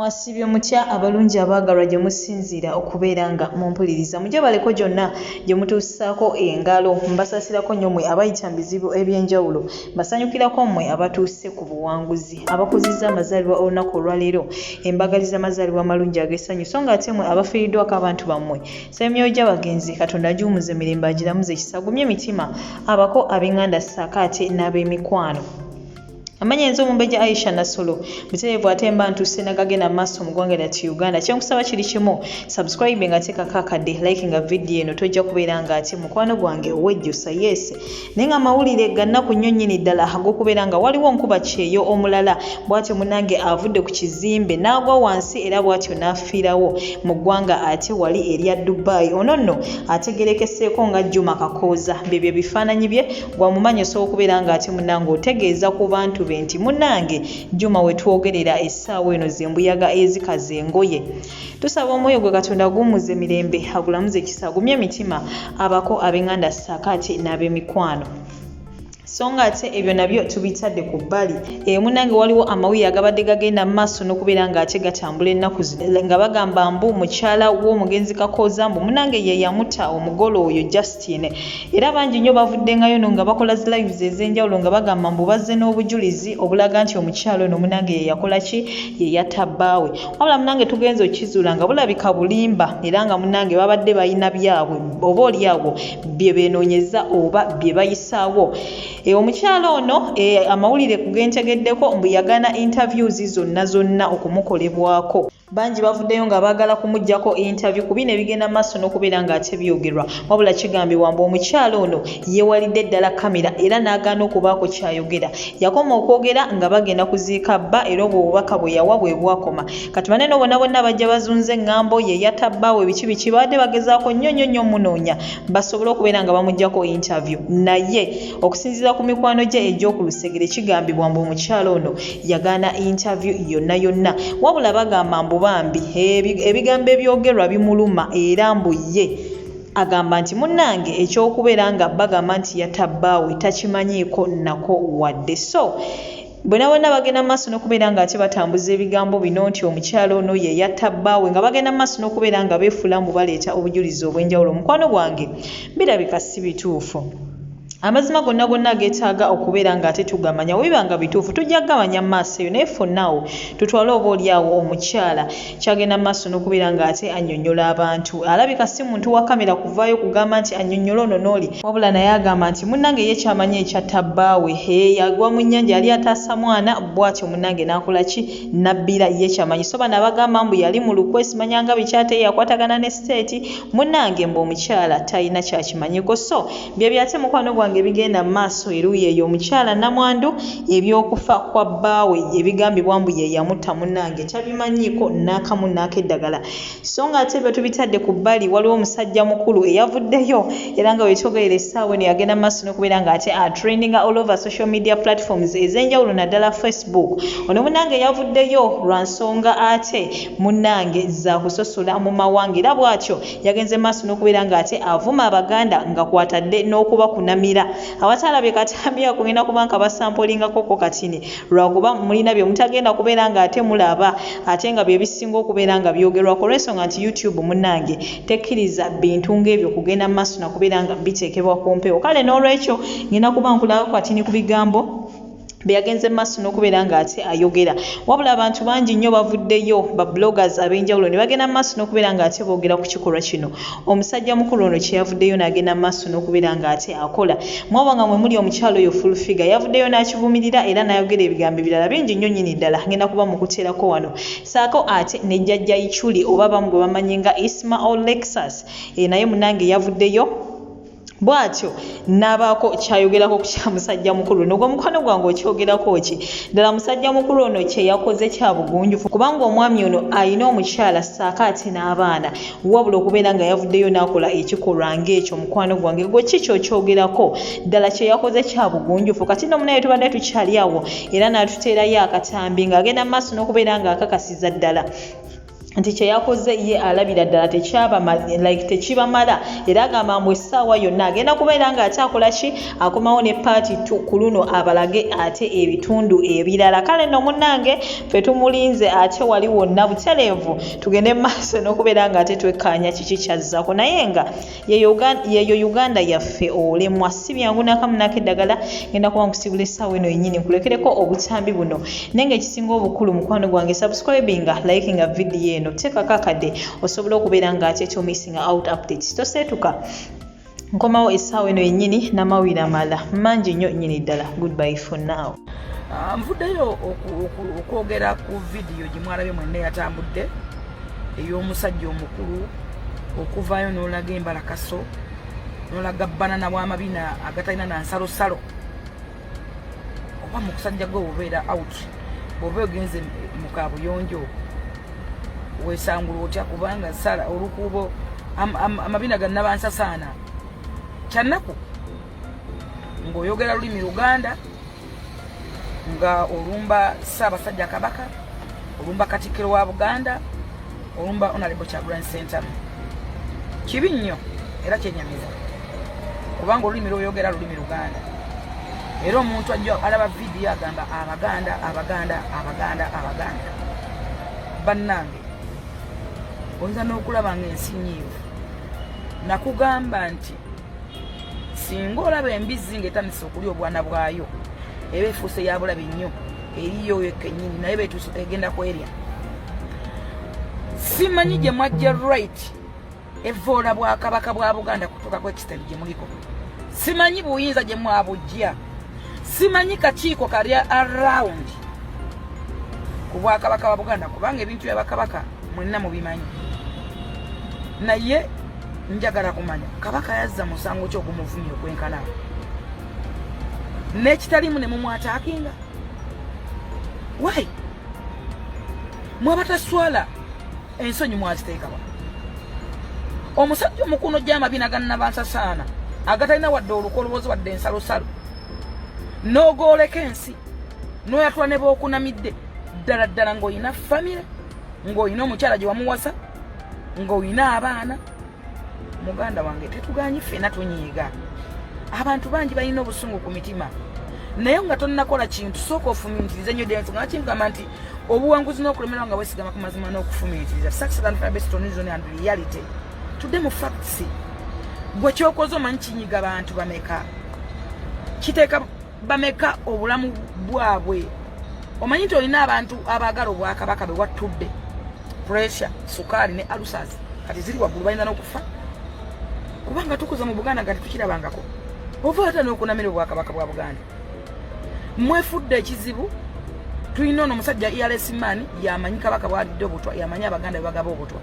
Mwasibye mutya abalungi abaagalwa gye musinziira okubeera nga mumpuliriza mujje baleko gyonna gye mutuusaako engalo mbasasirako nnyo mmwe abayita mu bizibu eby'enjawulo mbasanyukirako mmwe abatuuse ku buwanguzi abakuzizza amazaalibwa olunaku olwaleero embagaliza amazaalibwa amalungi ag'essanyu so nga ate mmwe abafiiriddwako abantu bammwe ssemyoyo gy'abagenzi katonda agiwumuze emirembe agiramuze ekisa agumye emitima abako ab'enganda ssaako ate n'ab'emikwano. Amanya enzo Mumbejja Aisha Nasolo mutereevu ate mba ntuuse nagagenda mu maaso mu ggwanga lyattu Uganda kyenkusaba kiri kimu subscribe nga teekako akadde like nga vidiyo eno tojja kubeera nga ate mukwano gwange owejjusa yes naye nga amawulire ga nnaku nnyo nnyini ddala ag'okubeera nga waliwo nkuba kyeyo omulala bw'atyo munnange avudde ku kizimbe n'agwa wansi era bw'atyo n'afiirawo mu ggwanga ate wali erya Dubai ono nno ategerekeseeko nga Juma Kakooza byebyo bifaananyi bye gwamumanyi osobola okubeera nga ate munnange otegeeza ku bantu nti munnange Juma we twogerera essaawa eno zembuyaga ezikaze engoye tusaba omwoyo gwe Katonda guwummuze emirembe agulamuze ekisa agumye emitima abako ab'enganda ssaako ate n'ab'emikwano. So nga ate ebyo nabyo tubitadde ku bbali munnange waliwo amawulire agabadde gagenda mu maaso n'okubeera nga ate gatambula ennaku zino nga bagamba mbu mukyala w'omugenzi Kakooza mbu munnange ye yamutta omugole oyo Justine era bangi nnyo bavuddengayo no nga bakola zi lives ez'enjawulo nga bagamba mbu bazze n'obujulizi obulaga nti omukyala ono munnange ye yakola ki ye yatta bbaawe wabula munnange tugenza okizuula nga bulabika bulimba era nga munnange babadde balina byabwe oba oliawo bye beenoonyeza oba bye bayisaawo. Omukyala ono amawulire kugentegeddeko mbu yagana interviews zonna okumukolebwako bangi bavuddeyo nga baagala kumuggyako interview ku bino ebigenda maaso n'okubeera nga ate byogerwa wabula kigambibwa mbu omukyala ono yeewalidde ddala kamera era n'agaana okubaako kyayogera yakoma okwogera nga bagenda kuziika bba era obwo obubaka bwe yawa bwe bwakoma kati banene bonna bonna bajja bazunze eŋŋambo ye yatta bbaawe biki babadde bagezaako nnyo munoonya basobole okubeera nga bamuggyako interview naye okusinziira ku mikwano gye egy'oku lusegere kigambibwa mbu omukyala ono yagaana interview yonna wabula bagamba mbu bambi ebigambo ebyogerwa bimuluma era mbu ye agamba nti munnange ekyokubeera nga bagamba nti yatta bbaawe takimanyiiko nako wadde so bonna bagenda maaso n'okubeera nga ate batambuza ebigambo bino nti omukyala ono ye yatta bbaawe nga bagenda maaso n'okubeera nga beefula mbu baleeta obujulizi obw'enjawulo mukwano gwange birabika si bituufu. Amazima gonna geetaaga okubeera nga ate tugamanya wiba nga bituufu tujja kugamanya maaso eyo naye fonnaawo tutwale oba oliawo omukyala kyagenda maaso n'okubeera nga ate annyonnyola abantu alabika si muntu wa kamera kuvaayo kugamba nti annyonnyola ono n'oli wabula naye agamba nti munnange ye kyamanyi ekyatta bbaawe yagwa mu nnyanja yali ataasa mwana bw'atyo munnange n'akola ki nabbira ye kyamanyi so bano abagamba mbu yali mu lukwesi manyanga bikyate yakwatagana ne siteeti munnange mbu omukyala talina kyakimanyiko so byate mukwano gwange ebigenda mu maaso eruuyi eyo omukyala Namwandu eby'okufa kwa bbaawe ebigambibwa mbu ye yamutta munnange tabimanyiiko n'akamu n'akeddagala so nga ate bwe tubitadde ku bbali waliwo omusajja mukulu eyavuddeyo era nga wetwogerera essaawa eno yagenda mu maaso n'okubeera nga ate trendinga all over social media platforms ez'enjawulo naddala Facebook ono munnange yavuddeyo lwa nsonga ate munnange za kusosola mu mawanga era bw'atyo yagenze maaso n'okubeera nga ate avuma Abaganda nga kwatadde n'okubakunamira abatalabye katambira kugenda kubanka basampolingakoko katini lwakuba mulina bye mutagenda kubeera nga ate mulaba ate nga bye bisinga okubeera nga byogerwako olw'ensonga nti YouTube munnange tekkiriza bintu ng'ebyo kugenda mu maaso nakubeera nga biteekebwa ku mpewo kale n'olwekyo ngenda kuba nkulabako katini ku bigambo beyagenze maaso n'okubeera nga ate ayogera wabula abantu bangi nnyo bavuddeyo ba bloggers ab'enjawulo ne bagenda maaso n'okubeera nga ate boogera ku kikolwa kino omusajja mukulu ono kye yavuddeyo n'agenda maaso n'okubeera nga ate akola mwaba nga mwe muli omukyalo oyo full figure yavuddeyo n'akivumirira era n'ayogera ebigambo ebirala bingi nnyo nnyini ddala ngenda kuba mu kuteerako wano saako ate ne jjajja Ichuli oba bamu gwe bamanyi nga Ismail Lexus naye munnange yavuddeyo bw'atyo n'abaako kyayogerako ku kya musajja mukulu n'ogwo mukwano gwange okyogerako ki ddala musajja mukulu ono kye yakoze kya bugunjufu kubanga omwami ono alina omukyala ssaako ate n'abaana wabula okubeera nga yavuddeyo n'akola ekikolwa ng'ekyo mukwano gwange gwe ki kyokyogerako ddala kye yakoze kya bugunjufu kati no munaye tubadde tukyali awo era n'atuteerayo akatambi ng'agenda mu maaso n'okubeera nga akakasiza ddala nti kye yakoze ye alabira ddala tekibamala era agamba mbu essaawa yonna agenda kubeera ng'akyakola ki akomawo ne paati ku luno abalage ate ebitundu ebirala. Kale nno munnange ffe tumulinze ate wali wonna butereevu tugende mu maaso n'okubeera ng'ate twekkaanya kiki kyazzaako naye nga yeyo Uganda yaffe olemwa si byangu nakamunako eddagala ngenda kuba nkusibula essaawa eno yennyini nkulekereko obutambi buno naye ng'ekisinga obukulu mukwano gwange subscribinga likinga vidiyo eno teekako akadde osobola okubeera ng'ate tomissinga out updates toseetuka nkomawo essaawa eno yennyini n'amawira amala mangi nnyo nnyini ddala goodbye for now. Nvuddeyo okwogera ku vidiyo gye mwalabye mwenna yatambudde ey'omusajja omukulu okuvaayo n'olaga embalakaso n'olaga banana bw'amabina agatalina na nsalosalo oba mu kusajja gwe obeera out bw'oba ogenze mu kaabuyonjo weesangula otya kubanga sala olukuubo amabina gannabansasaana kyannaku ng'oyogera lulimi Luganda nga olumba Ssaabasajja Kabaka olumba Katikkiro wa Buganda olumba Honorable Kyagulanyi Ssentamu kibi nnyo era kyenyamiza kubanga olulimi lw'oyogera lulimi Luganda era omuntu ajja alaba vidiyo agamba Abaganda bannange oyinza n'okulaba ng'ensi nyiivu nakugamba nti singa olaba embizzi ng'etandise okulya obwana bwayo eba efuuse ya bulabe nnyo eriyo kennyini naye beetuuse egenda kwerya simanyi gye mwajja right evoola bwakabaka bwa Buganda kutuuka ku extent gye muliko simanyi buyinza gye mwabujja simanyi kakiiko kali around ku bwakabaka bwa Buganda kubanga ebintu by'abakabaka mwenna mubimanyi naye njagala kumanya kabaka yazza musango ki ogumuvumya okwenkana n'ekitalimu ne mumwataakinga why mwabataswala ensonyi mwaziteekawa omusajja omukuno gy'amabina gannabansasaana agatalina wadde olukoloboozi wadde ensalosalo n'ogooleka ensi n'oyatula ne b'okunamidde ddala ng'olina famire ng'olina omukyala gye wamuwasa ng'olina abaana muganda wange tetuganye ffenna tunyiiga abantu bangi balina obusungu ku mitima naye nga tonnakola kintu sooka ofumiitirize nnyo densonga nakinkugamba nti obuwanguzi n'okulemerwa nga weesigama ku mazima n'okufumiitiriza success and based on reason and reality tudde mu facts gwe kyokoze omanyi kinyiga abantu bameka kiteeka bameka obulamu bwabwe omanyi nti olina abantu abaagala obwakabaka be wattudde pressure sukaali ne alusas kati ziri waggulu balina n'okufa kubanga tukuza mu Buganda nga tetukirabangako ova ate n'okunamira obwakabaka bwa Buganda mwefudde ekizibu tulina ono omusajja ERS man yamanyi kabaka bwalidde obutwa yamanyi Abaganda bwe bagaba obutwa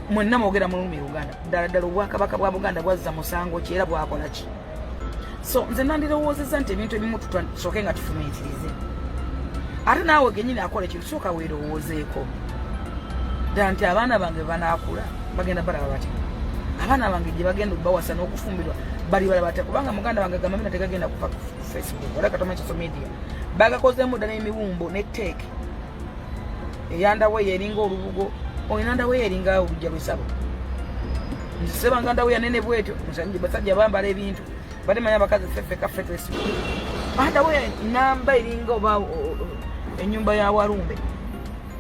mwenna mwogera mu lulimi Luganda ddala obwakabaka bwa Buganda bwazza musango ki era bwakola ki so nze nandirowoozezza nti ebintu ebimu tusooke nga tufumiitirize ate naawe gennyini akola ekintu sooka weerowoozeeko ddala nti abaana bange banaakula bagenda balaba batya abaana bange gye bagenda bawasa n'okufumbirwa bali balaba batya kubanga muganda wange gamamina tegagenda kuva ku Facebook wala katomanyi social media bagakozeemu ddala emiwumbo netteeke eyandaweya eringa olubugo olina ndaweya eringa olujja lwesabo nziseba nga ndaweya nene bwetyo basajja bambala ebintu batemanya abakazi ffeffe kaffetresi andaweya namba eringa oba ennyumba ya Walumbe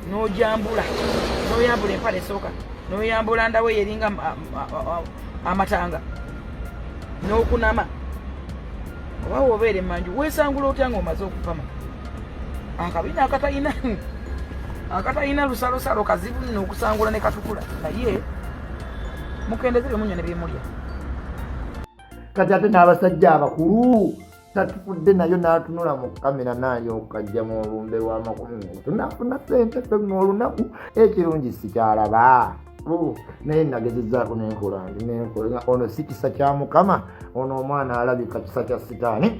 n'ojambula n'oyambula empale esooka n'oyambula ndaweya eringa amatanga n'okunama oba wobeera emmanju weesangula otya ng'omaze okupama akabina akatalina lusalosalo kazibu nno okusangula ne katukula naye mukendezere munywa ne byemulya kati ate n'abasajja abakulu tatufudde nayo n'atunula mu kamera n'alyoka mu olumbe lw'amakumi tunafuna ssente ffe n'olunaku ekirungi sikyalaba naye nagezezzaako nenkola ono si kisa kya Mukama ono omwana alabika kisa kya sitaani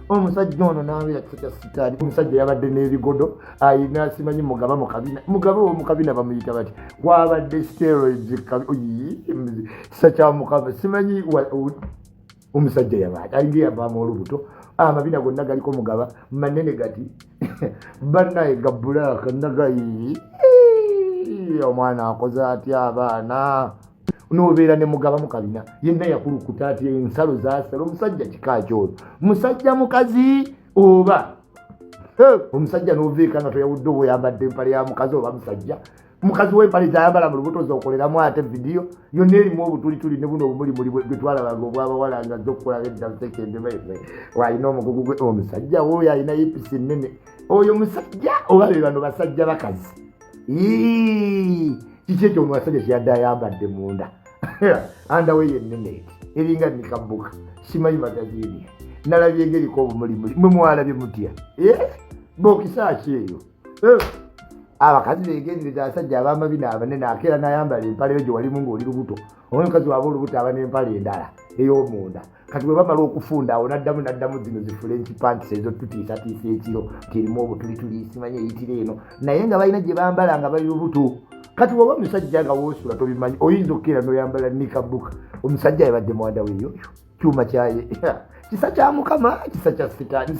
omusajja ono n'abeera kisa kya sitaani omusajja yabadde n'ebigodo ayina simanyi mugaba mu kabina bamuyita bati gwabadde steroids kisa kya Mukama simanyi omusajja yabaati alinga yavaamu olubuto amabina gonna galiko mugaba manene gati bannaye ga bbulaaka nagayi omwana akoze atya abaana nobeera ne mugaba mu kabina yenna yakulukuta ati ensalo zasala omusajja kikakyono musajja mukazi oba omusajja noveeka nga toyawudde oba oyambadde empale ya mukazi oba musajja mukazi w'empale zayambala mu lubuto zokoleramu ate vidiyo yonna erimu obutulituli ne buno obumulimuli gwe twalabanga obwabawala nga zokukola edda musekende walina omugugu gwe omusajja woyo alina yipisi nnene oyo musajja oba be bano basajja bakazi kiki ekyo omusajja kyeyadde ayambadde munda andawe yennene eringa nikabbuka simanyi magazini nalabye eng'eriko obumulimuli mwe mwalabye mutya bokisaaki eyo abakazi begendereza abasajja ab'amabina abanene akeera n'ayambala empale yo gye walimu ng'oli lubuto omukazi waba olubuto aba n'empale endala ey'omunda kati bwe bamala okufunda awo naddamu zino zifulenki pantisi ezo tutiisatiisa ekiro kirimu obutulituli simanyi eyitira eno naye nga balina gye bambala nga bali lubuto kati woba omusajja nga woosula tobimanyi oyinza okkeera n'oyambala nikabuka omusajja yabadde mwanda weeyo kyuma kyaye kisa kya mukama kisa kya sitaani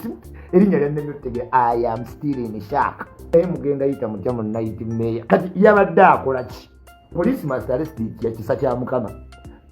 erinnya lyannenyotegera I am still in shock naye mugenda yita mutya mu night mayor kati yabadde akola ki police must arrest ya kisa kya mukama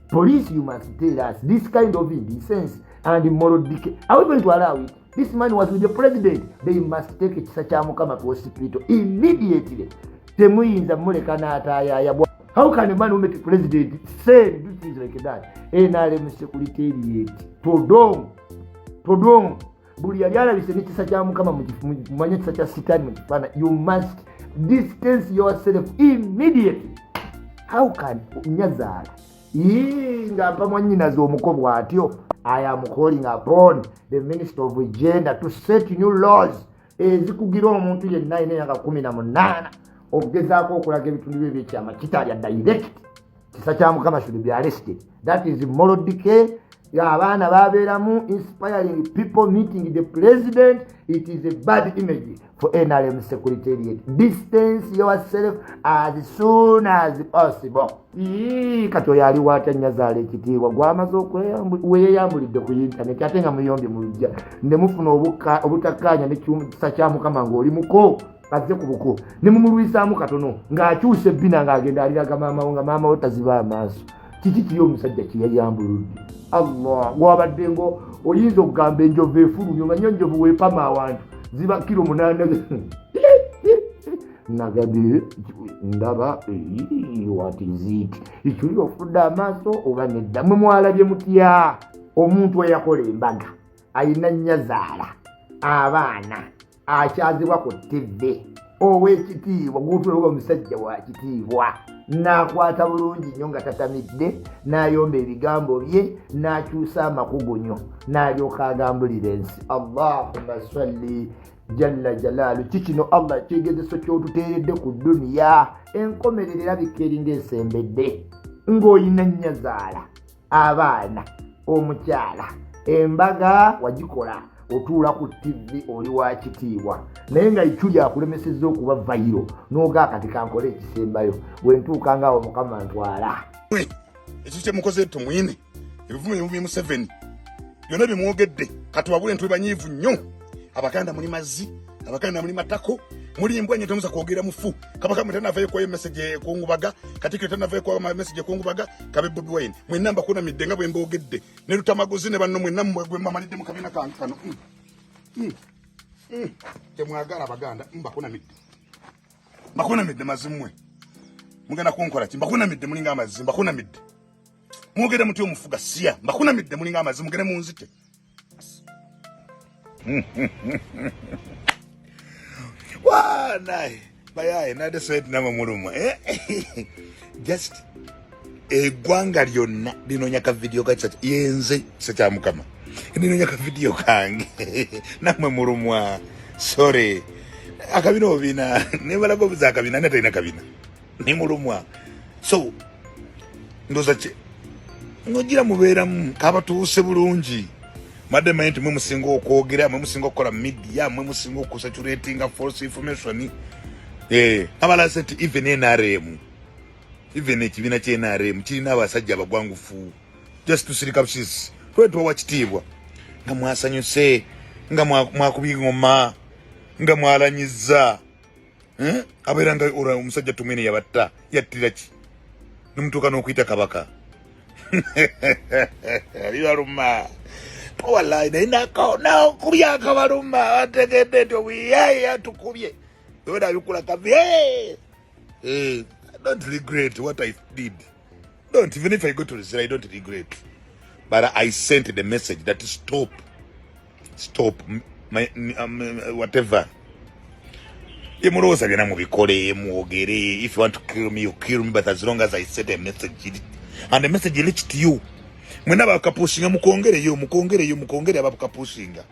police you must tell us this kind of indecency and moral decay are we going to allow it this man was with the president they must take kisa kya mukama to hospital immediately temuyinza muleka n'atayaya how can a man who met the president say do things like that NRM secretariat todong buli yali alabise n'ekisa kya mukama mumanye ekisa kya sitaani mu kifaananyi you must distance yourself immediately how can nyazaala nga mpa mwannyinaze omukobwa atyo I am calling upon the Minister of Gender to set new laws ezikugira omuntu yenna ayina emyaka 18 okugezaako okulaga ebitundu bye ebyekyama kitalya direct kisa kya mukama should be arrested that is moral decay abaana babeeramu inspiring people meeting the president it is a bad image for NRM secretariat distance yourself as soon as possible kati oyo aliwo atya nyazaala ekitiibwa gwamaze weeyambulidde ku internet ate nga muyombye mu lujja ne mufuna obutakkaanya nekisa kya mukama ng'oli muko azze ku buko ne mumulwisaamu katono ng'akyusa ebbina ng'agenda aliraga maamawo nga maamawo taziba amaaso kiki kiri omusajja kyeyayambuludde Allah gwabadde ngo oyinza okugamba enjovu efulumye nga nnyo enjovu weepama awantu ziba kilo 8 nagambye ndaba what is it ekiri ofudde amaaso oba nedda mwe mwalabye mutya omuntu eyakola embaga ayina nnyazaala abaana akyazibwa ku TV ow'ekitiibwa gutuloga omusajja wa kitiibwa n'akwata bulungi nnyo nga tatamidde n'ayomba ebigambo bye n'akyusa amakugunyo n'alyoka agambulira ensi Allahumma salli jalla jalaalu kikino Allah ekyegezeso ky'otuteeredde ku duniya enkomerero erabika eringa esembedde ng'olina nnyazaala abaana omukyala embaga wagikola otuula ku TV oli wa kitiibwa naye nga ikyuli akulemesezza okuba vayiro n'oga kati kankole ekisembayo bwe ntuuka ngaawo mukama ntwala ekyo kye mukoze tumwine ebivume mu 7 byonna bye mwogedde kati wabule ntwe banyiivu nnyo abaganda muli mazzi abaganda muli matako muli mbwanye temuza kwogera mufu kabaka mutanaavayo kwa message kungubaga katika tanavayo kwa message kungubaga kabe Bobi Wine mwenna mbakuna middenga bwe mbogedde ne lutamaguzi ne banno mwenna mwe mamalidde mu kabina kankano temwagala abaganda mbakuna midde mazimwe mugenda kunkola ki mbakuna midde mulinga amazzi mbakuna midde mwogera muti omufuga siya mbakuna midde mulinga amazzi mugere munzite Why, bayaye nade said nama muluma just gwanga lyonna linonyaka video ka chat yenze sekya mukama linonyaka video kange namwe mulumwa sorry akabina obina ne balago buza akabina nata ina kabina ni mulumwa so ndoza che ngogira mubeera kaba tuuse bulungi madde mayinti mwe musingo okwogera mwe musingo okukola media mwe musingo okusaturatinga false information abala senti even NRM even ekibina kye NRM kirina abasajja abagwangufu just tusirika busisi twetwa wakitiibwa nga mwasanyuse nga mwakubye ngoma nga mwalanyiza abeeranga omusajja tumene yabatta yattira ki nomutuuka n'okuyita kabaka libaluma wallahi naye nakubya akabaluma ategedde nti obuyaye atukubye wena abikula kabi I don't regret what I did. Don't, even if I go to the cell, I don't regret. But I sent the message that stop my whatever. If you want to kill me, you kill me, but as long as I sent a message and the message reached you. Mwenaba kapushinga mukongere yo abakapusinga.